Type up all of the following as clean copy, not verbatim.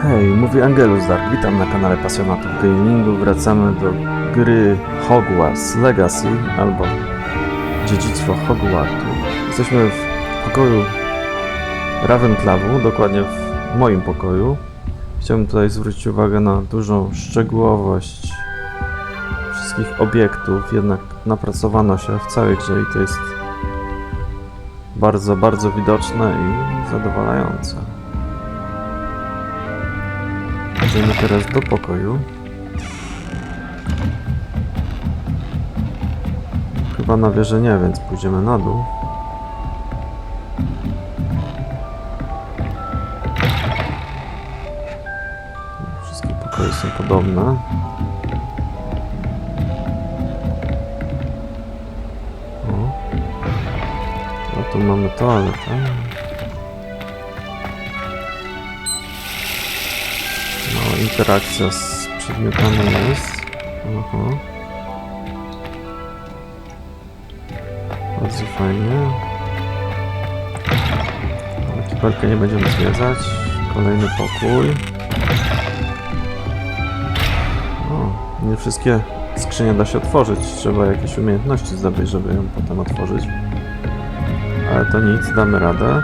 Hej, mówi Angelus. Witam na kanale pasjonatów gamingu. Wracamy do gry Hogwarts Legacy albo Dziedzictwo Hogwartu. Jesteśmy w pokoju Ravenclavu, dokładnie w moim pokoju. Chciałbym tutaj zwrócić uwagę na dużą szczegółowość wszystkich obiektów, jednak napracowano się w całej grze i to jest bardzo, bardzo widoczne i zadowalające. Idziemy teraz do pokoju. Chyba na wieżę nie, więc pójdziemy na dół. Wszystkie pokoje są podobne. O, tu mamy toaletę. No, interakcja z przedmiotami jest. Aha. Bardzo fajnie. Ale kibelkę nie będziemy zwiedzać. Kolejny pokój. O, nie wszystkie skrzynie da się otworzyć. Trzeba jakieś umiejętności zdobyć, żeby ją potem otworzyć. Ale to nic, damy radę.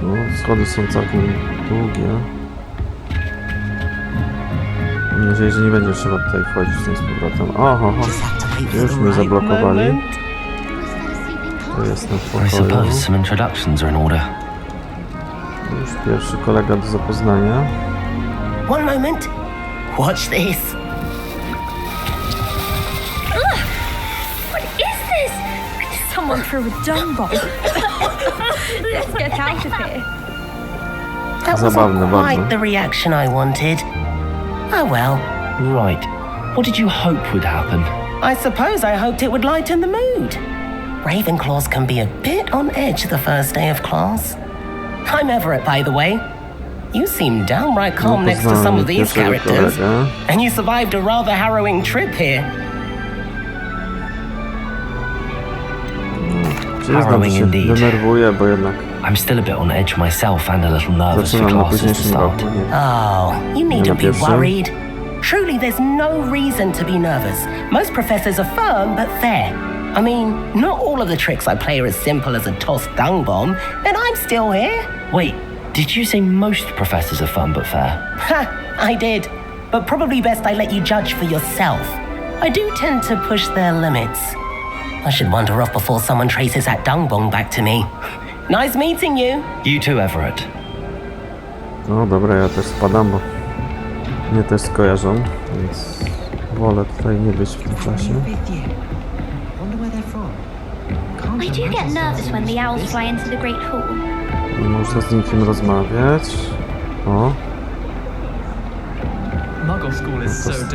No, schody są całkiem długie. Mam nadzieję, że nie będzie trzeba tutaj wchodzić z tym z powrotem. Oho, już mnie zablokowali. To jest na pokoju. Już pierwszy kolega do zapoznania. One moment. Watch this. Someone threw a dung bomb. Let's get out of here. That wasn't quite the reaction I wanted. Oh well. Right. What did you hope would happen? I suppose I hoped it would lighten the mood. Ravenclaws can be a bit on edge the first day of class. I'm Everett, by the way. You seem downright calm next to some of these characters. And you survived a rather harrowing trip here. Harrowing indeed. Denerwuję, bo jednak I'm still a bit on edge myself and a little nervous for classes to start. Oh, you needn't be worried. Truly, there's no reason to be nervous. Most professors are firm but fair. I mean, not all of the tricks I play are as simple as a tossed dung bomb, and I'm still here. Wait, did you say most professors are firm but fair? Ha, I did. But probably best I let you judge for yourself. I do tend to push their limits. I should wander off before someone traces that dung bomb back to me. Nice meeting you. You too, Everett. No dobra, ja też spadam, bo mnie też skojarzą, więc wolę tutaj nie być w tym czasie. I do get nervous when the owls fly into the great hall. Nie można z nikim rozmawiać. O.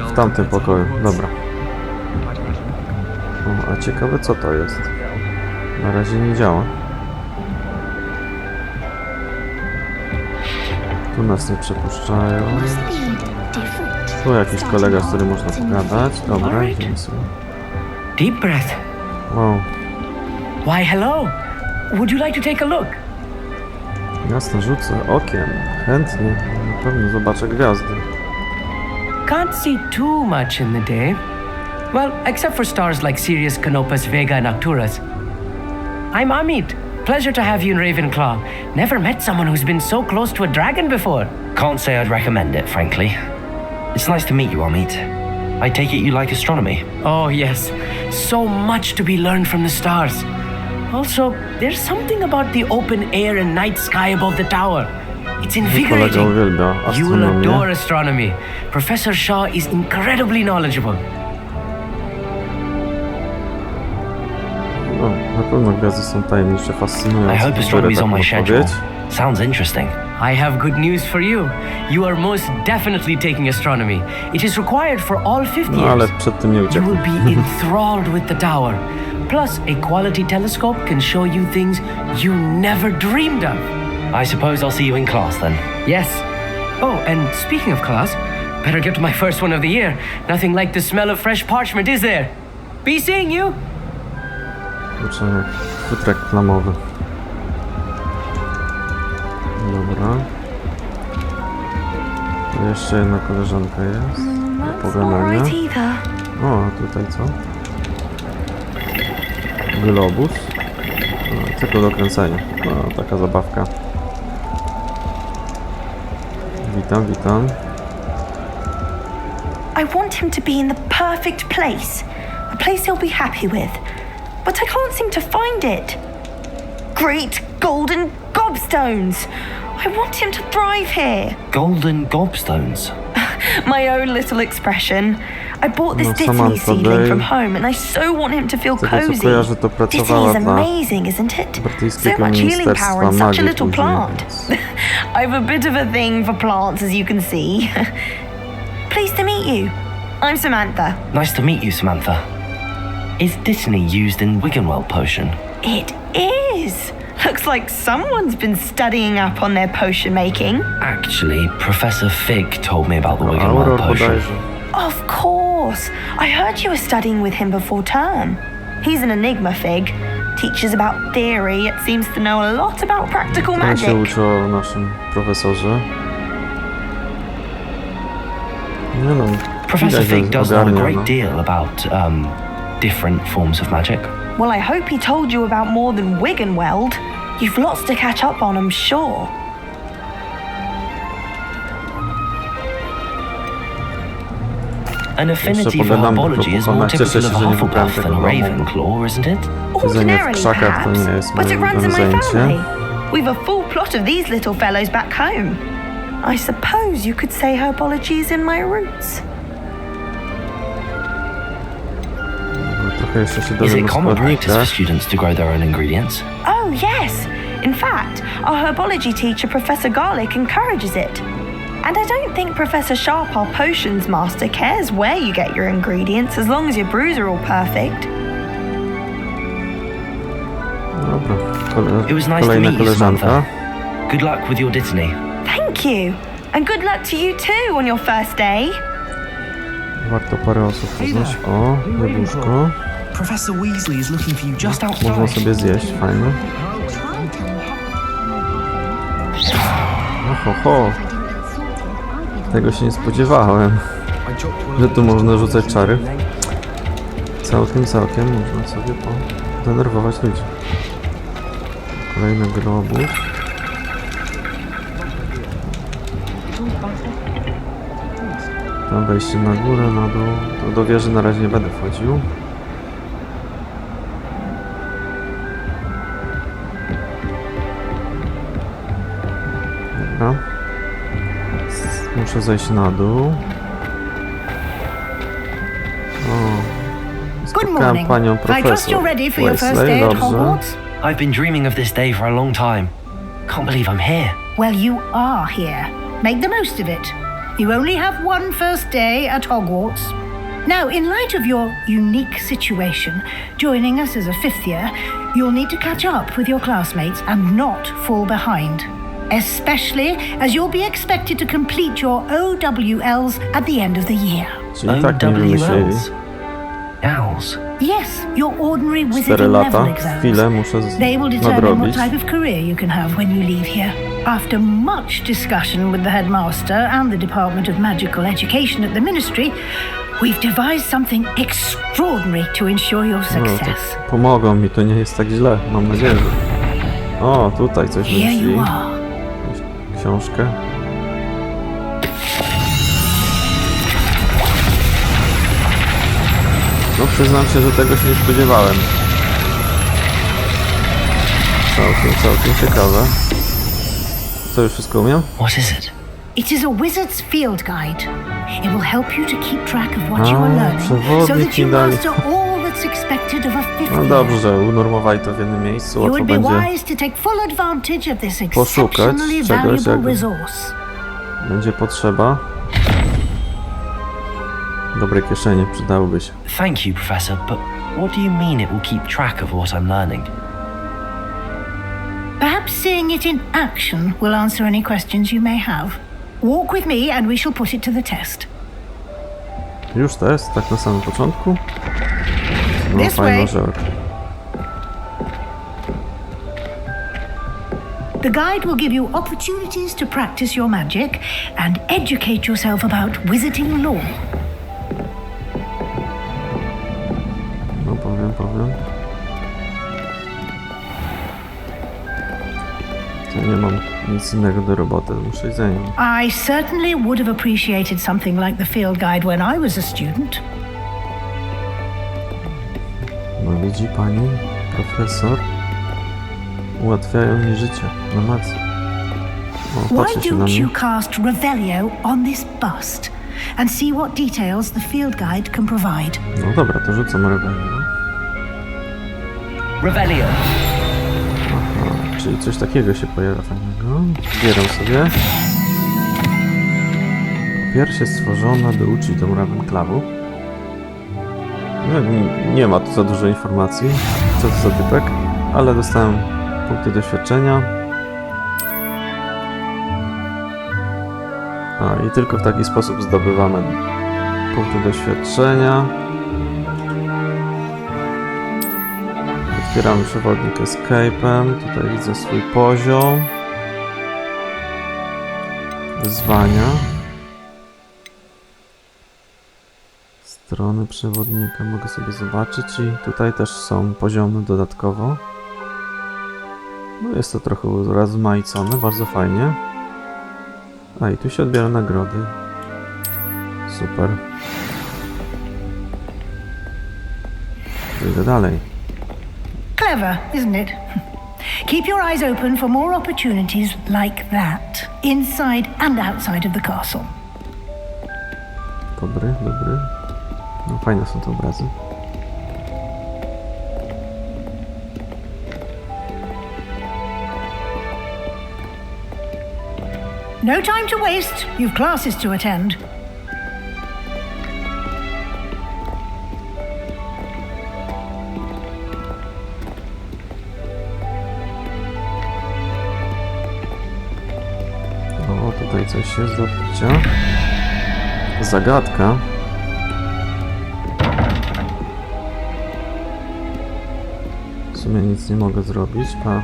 W tamtym pokoju, dobra. O, a ciekawe co to jest. Na razie nie działa. Tu nas nie przepuszczają. Tu jakiś kolega, z którym można pogadać. Dobra, idziemy sobie. Deep breath. Wow. Why, hello. Would you like to take a look? Jasne, rzucę okiem. Chętnie. Na pewno zobaczę gwiazdy. Can't see too much in the day. Well, except for stars like Sirius, Canopus, Vega, and Arcturus. I'm Amit. Pleasure to have you in Ravenclaw. Never met someone who's been so close to a dragon before. Can't say I'd recommend it, frankly. It's nice to meet you, Amit. I take it you like astronomy. Oh, yes. So much to be learned from the stars. Also, there's something about the open air and night sky above the tower. It's invigorating. You will adore astronomy. Professor Shaw is incredibly knowledgeable. No, na pewno gwiazdy są tajemnicze, fascynujące. I hope astronomy's on my schedule. Sounds interesting. I have good news for you. You are most definitely taking astronomy. It is required for all 50 No, ale years. przed tym nie You uciekł. will be enthralled with the tower. Plus, a quality telescope can show you things you never dreamed of. I suppose I'll see you in class then. Yes. Oh, and speaking of class, better get to my first one of the year. Nothing like the smell of fresh parchment, is there? Be seeing you. Kurczę, jak futr reklamowy. Dobra. Tu jeszcze jedna koleżanka jest. Do pogadania. O, tutaj co? Globus. O, tylko do kręcenia. O, taka zabawka. Witam, witam. I want him to be in the perfect place. A place he'll be happy with. But I can't seem to find it. Great golden gobstones! I want him to thrive here. Golden gobstones. My own little expression. I bought this No, Disney Samantha seedling Day. from home and I so want him to feel Z tego co cozy. kojarzę, to Disney pracowała is dla amazing, isn't it? So brytyjskiego much healing power Ministerstwa in such a Magii little później, plant. więc... I've a bit of a thing for plants, as you can see. Pleased to meet you. I'm Samantha. Nice to meet you, Samantha. Is Disney used in Wiggenweld potion? It is. Looks like someone's been studying up on their potion making. Actually, Professor Fig told me about the Auror Wiggenweld potion. bodajże. Of course. I heard you were studying with him before term. He's an enigma, Fig. Teaches about theory, yet seems to know a lot about practical Ja się magic. uczę o naszym profesorze. Nie no, Professor widać, że Fig does know a ogarnia, great no. deal about different forms of magic. Well, I hope he told you about more than Wiggenweld. You've lots to catch up on, I'm sure. An affinity for pogadamy, herbology is tylko more cieszę typical się, of a że nie wybrałem Hufflepuff tego than a domu. Ravenclaw, isn't it? Siedzenie w Ordinarily, krzakach to perhaps, nie jest but it moim runs in my zajęcie. family. We've a full plot of these little fellows back home. I suppose you could say herbology is in my roots. Trochę jeszcze się Is dowiem it o common practice for składnikach. students to grow their own ingredients? Oh, yes. In fact, our herbology teacher, Professor Garlic, encourages it. And I don't think Professor Sharp, our potions master, cares where you get your ingredients as long as your brews are all perfect. Dobra, It was nice to kolejna meet you, koleżanka. Samantha. Good luck with your Disney. Thank you. And good luck to you too on your first day. Warto parę osób poznać. O, jabłuszko. Professor Weasley is looking for you just outside. Można sobie zjeść, fajnie. Ho, ho. Tego się nie spodziewałem, że tu można rzucać czary. Całkiem można sobie podenerwować ludzi. Kolejny globus. Tam wejście na górę, na dół. To do wieży na razie nie będę wchodził. Dobra. Muszę zejść na dół. O, spotkałem panią I trust you're profesor ready for your first day Weasley, at dobrze. Hogwarts? I've been dreaming of this day for a long time. Can't believe I'm here. Well, you are here. Make the most of it. You only have one first day at Hogwarts. Now, in light of your unique situation, joining us as a fifth year, you'll need to catch up with your classmates and not fall behind. Especially as you'll be expected to complete your OWLs at the end of the year. Czyli tak nie wymyśleli. OWLs. Owls. Yes, your ordinary 4 wizarding lata, level exams. chwilę muszę They will determine what nadrobić. type of career you can have when you leave here. After much discussion with the headmaster and the Department of Magical Education at the Ministry, we've devised something extraordinary to ensure your No, success. to pomogą mi, to nie jest tak źle, mam nadzieję. Że... O, tutaj coś Here wymyślili. you are. Książkę. No przyznam się, że tego się nie spodziewałem. Całkiem ciekawe. Co, już wszystko umiem? What is it? It is a wizard's field guide. It will help you to keep track of what you are learning, so przewodnik that you mi dali. master all that's expected of a fifth No year. dobrze, unormowali to w jednym miejscu, You łatwo would be będzie, wise to take full advantage of this poszukać exceptionally czegoś, valuable jak resource. będzie potrzeba. Dobre kieszenie przydałyby się. Thank you, Professor, but what do you mean it will keep track of what I'm learning? Perhaps seeing it in action will answer any questions you may have. Walk with me and we shall put it to the test. Już to jest, tak na samym początku? No This fajna way. żelka. The guide will give you opportunities to practice your magic and educate yourself about wizarding lore. No powiem. To nie mam nic innego do roboty, muszę iść za nim. I certainly would have appreciated something like the field guide when I was a student. No widzi pani, profesor, ułatwiają mi życie na macy. O, Why patrzy się na don't mnie. you cast Revelio on this bust and see what details the field guide can provide? No dobra, to rzucam Revelio. Revelio. Aha, czyli coś takiego się pojawia fajnego. Zbieram sobie. Pierś jest stworzona, by uczyć domu Ravenclavu. No, nie ma tu za dużo informacji, co to za typek, ale dostałem punkty doświadczenia. A, i tylko w taki sposób zdobywamy punkty doświadczenia. Otwieramy przewodnik Escape'em. Tutaj widzę swój poziom. Wyzwania. Strony przewodnika mogę sobie zobaczyć i tutaj też są poziomy dodatkowo. No jest to trochę rozmaicone, bardzo fajnie. A i tu się odbiera nagrody. Super. Idę dalej. Clever, isn't it? Keep your eyes open for more opportunities like that, inside and outside of the castle. Dobry. No fajne są te obrazy. No time to waste. You've classes to attend. O, tutaj coś jest do odkrycia. Zagadka. W sumie nic nie mogę zrobić. A,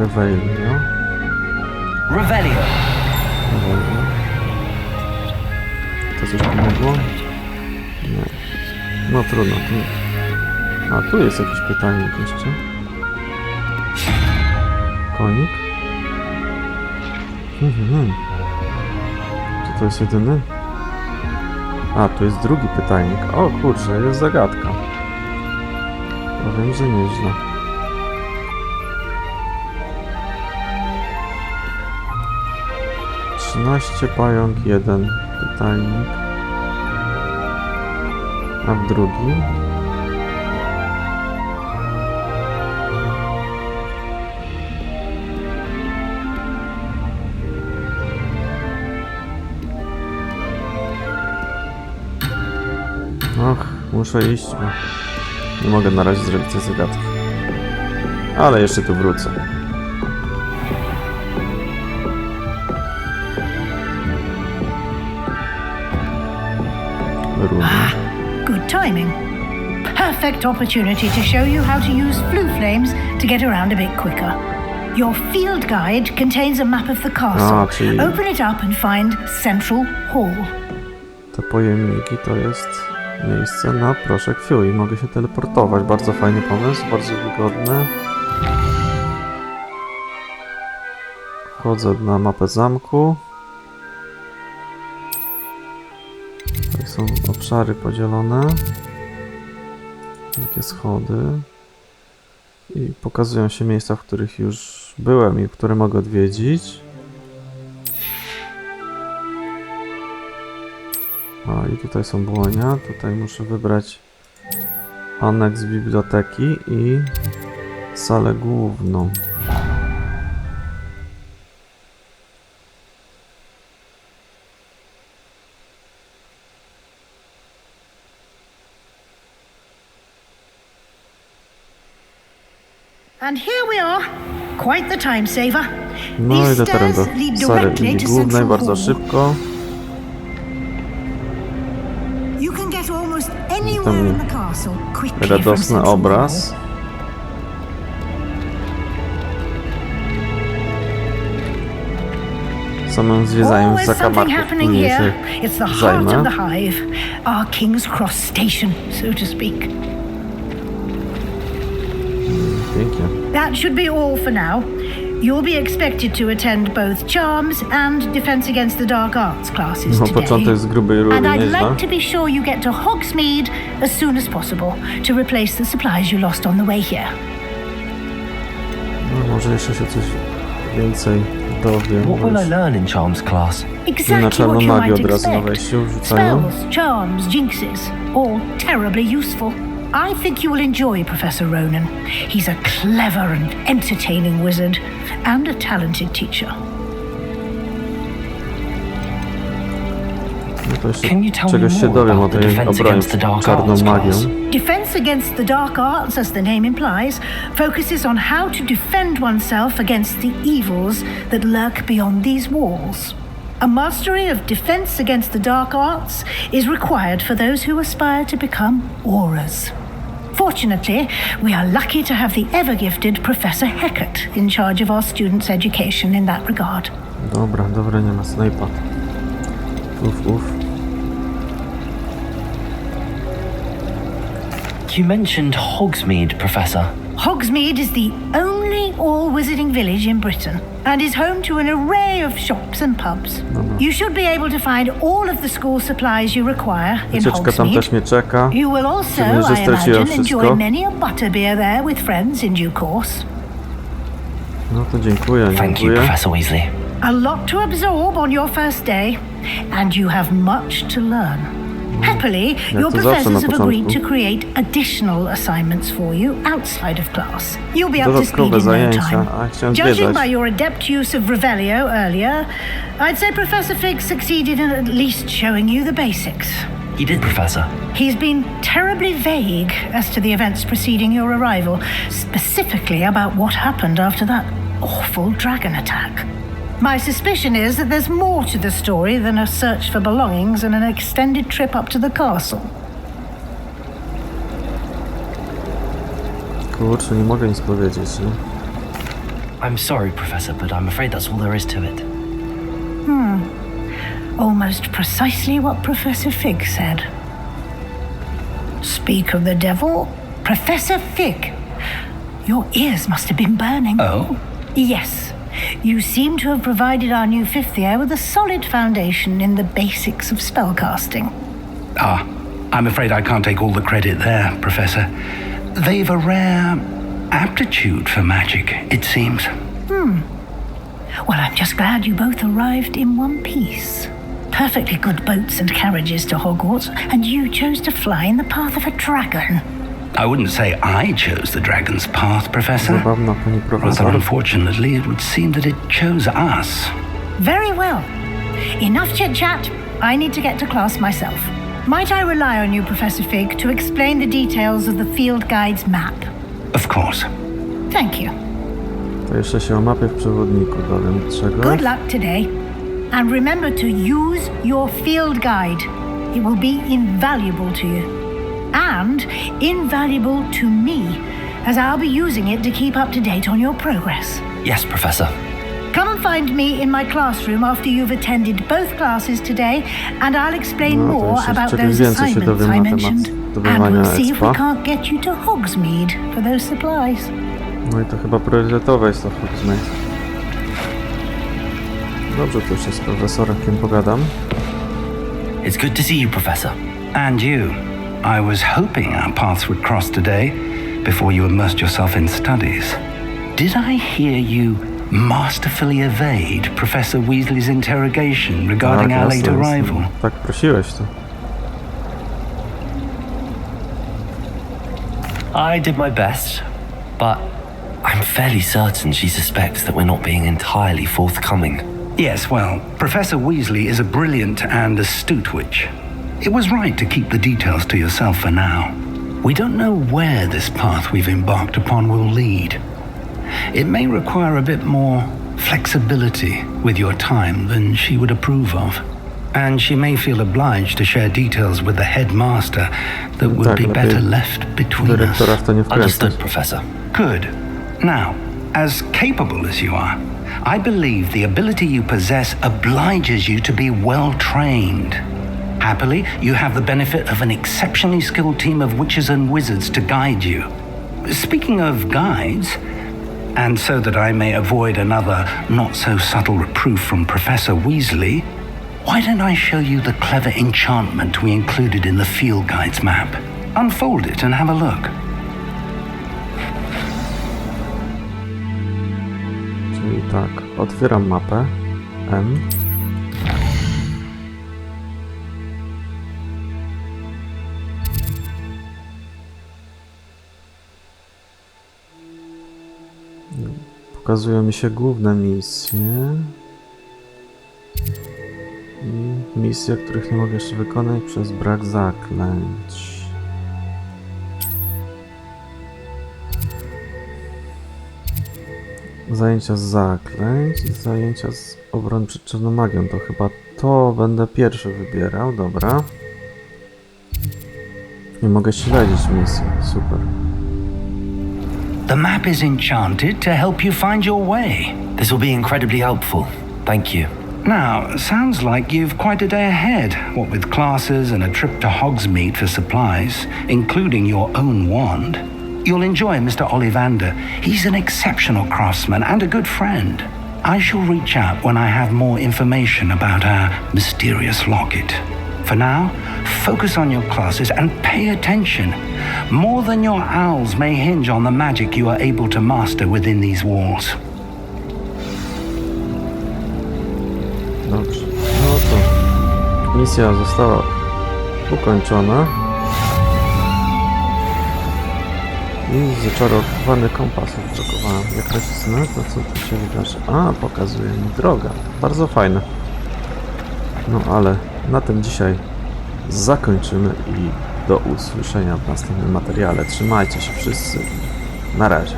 Revelio. Revelio. To coś pomogło? Nie. No trudno. A tu jest jakiś pytajnik jeszcze. Konik? Czy to jest jedyny? A, tu jest drugi pytajnik. O kurczę, jest zagadka. Powiem, że nieźle. Pająk, jeden pytajnik. A w drugi? Och, muszę iść, bo nie mogę na razie zrobić tej zagadki. Ale jeszcze tu wrócę. Good timing. Perfect opportunity to show you how to use flue flames to get around a bit quicker. Your field guide contains a map of the castle. czyli Open it up and find Central Hall. te pojemniki to jest miejsce na proszek fiu i mogę się teleportować. Bardzo fajny pomysł, bardzo wygodny. Wchodzę na mapę zamku. Tutaj są obszary podzielone. Wielkie schody. I pokazują się miejsca, w których już byłem i które mogę odwiedzić. A i tutaj są błonia. Tutaj muszę wybrać aneks biblioteki i salę główną. And here we are. Quite the time saver. No These idę teraz stairs lead do sali directly to głównej Central bardzo Hall. szybko. You can get almost anywhere in the castle quickly from Radosny Central obraz. Hall. samym zwiedzaniem Always something zakamarków happening później się here. It's the heart zajmę. of the hive, our King's Cross station, so to speak. Pięknie. That should be all for now. You'll be expected to attend both Charms and Defense Against the Dark Arts classes No, today. początek z grubej rury, And I'd nieźle. like to be sure you get to Hogsmeade as soon as possible to replace the supplies you lost on the way here. No, może jeszcze się coś więcej dowiem. What will I learn in Charms class? Na Exactly czarną what you magię might od razu na expect. wejściu rzucają. Spells, charms, jinxes, all terribly useful. I think you will enjoy Professor Ronan. He's a clever and entertaining wizard and a talented teacher. No to jeszcze Can you tell me czegoś się more dowiem o about the tej Defense obronie Against the przed Dark czarną Arts magią. class? Defense Against the Dark Arts, as the name implies, focuses on how to defend oneself against the evils that lurk beyond these walls. A mastery of Defense Against the Dark Arts is required for those who aspire to become auras. Fortunately, we are lucky to have the ever-gifted Professor Hecat in charge of our students' education in that regard. Dobra, nie ma snajpa. Uf. You mentioned Hogsmeade, Professor. Hogsmeade is the only all-wizarding village in Britain and is home to an array of shops and pubs. You should be able to find all of the school supplies you require in Wycieczka tam też Hogsmeade. mnie czeka. You will also, Czyli, że I straciłem imagine, enjoy wszystko. many a butterbeer there with friends in due course. No to dziękuję, Thank you, dziękuję. Professor Weasley. A lot to absorb on your first day, and you have much to learn. Happily, your to zawsze na professors have agreed początku. to create additional assignments for you outside of class. You'll be up to speed Dodatkowe in no zajęcia, time. a chciałem Judging zwiedzać. by your adept use of Revelio earlier, I'd say Professor Fig succeeded in at least showing you the basics. You did, Professor. He's been terribly vague as to the events preceding your arrival, specifically about what happened after that awful dragon attack. My suspicion is that there's more to the story than a search for belongings and an extended trip up to the castle. Kurczę, nie mogę nic powiedzieć, nie? I'm sorry, Professor, but I'm afraid that's all there is to it. Almost precisely what Professor Fig said. Speak of the devil, Professor Fig. Your ears must have been burning. Oh? Yes. You seem to have provided our new fifth year with a solid foundation in the basics of spellcasting. I'm afraid I can't take all the credit there, Professor. They've a rare aptitude for magic, it seems. Well, I'm just glad you both arrived in one piece. Perfectly good boats and carriages to Hogwarts, and you chose to fly in the path of a dragon. I wouldn't say I chose the dragon's path, Professor. Zabawna pani Rather profesor. unfortunately, it would seem that it chose us. Very well. Enough chit-chat. I need to get to class myself. Might I rely on you, Professor Fig, to explain the details of the field guide's map? Of course. Thank you. To jeszcze się o mapie w przewodniku dowiem czegoś. Good luck today. And remember to use your field guide. It will be invaluable to you. And invaluable to me, as I'll be using it to keep up to date on your progress. Yes, Professor. Come and find me in my classroom after you've attended both classes today, and I'll explain No, to more jeszcze about czegoś those więcej się assignments dowiem I na temat mentioned. And zdobywania we'll see if we expa. can't get you to Hogsmeade for those supplies. No i to chyba priorytetowe jest to Hogsmeade. Dobrze, to już z profesorem pogadam. It's good to see you, Professor. And you. I was hoping our paths would cross today before you immersed yourself in studies. Did I hear you masterfully evade Professor Weasley's interrogation regarding our late jasne, arrival? jasne. Tak prosiłeś to. I did my best, but I'm fairly certain she suspects that we're not being entirely forthcoming. Yes, well, Professor Weasley is a brilliant and astute witch. It was right to keep the details to yourself for now. We don't know where this path we've embarked upon will lead. It may require a bit more flexibility with your time than she would approve of. And she may feel obliged to share details with the headmaster that would Tak, be lepiej better left between us. dyrektora w to nie wkręcać. Understood, Professor. Good. Now, as capable as you are, I believe the ability you possess obliges you to be well trained. Happily, you have the benefit of an exceptionally skilled team of witches and wizards to guide you. Speaking of guides, and so that I may avoid another not-so-subtle reproof from Professor Weasley, why don't I show you the clever enchantment we included in the field guide's map? Unfold it and have a look. Czyli tak, otwieram mapę. M. Pokazują mi się główne misje i misje, których nie mogę jeszcze wykonać przez brak zaklęć. Zajęcia z zaklęć i zajęcia z obrony przed czarną magią. To chyba to będę pierwszy wybierał, dobra. Nie mogę śledzić misji, super. The map is enchanted to help you find your way. This will be incredibly helpful. Thank you. Now, sounds like you've quite a day ahead, what with classes and a trip to Hogsmeade for supplies, including your own wand. You'll enjoy Mr. Ollivander. He's an exceptional craftsman and a good friend. I shall reach out when I have more information about our mysterious locket. For now, focus on your classes and pay attention. More than your owls may hinge on the magic you are able to master within these walls. Dobrze, no to misja została ukończona. I zaczarowany kompas odblokowałem. Jak nacisnę, to co tu się wydarzy? A, pokazuje mi drogę. Bardzo fajne. No ale na tym dzisiaj zakończymy i do usłyszenia w następnym materiale. Trzymajcie się wszyscy. Na razie.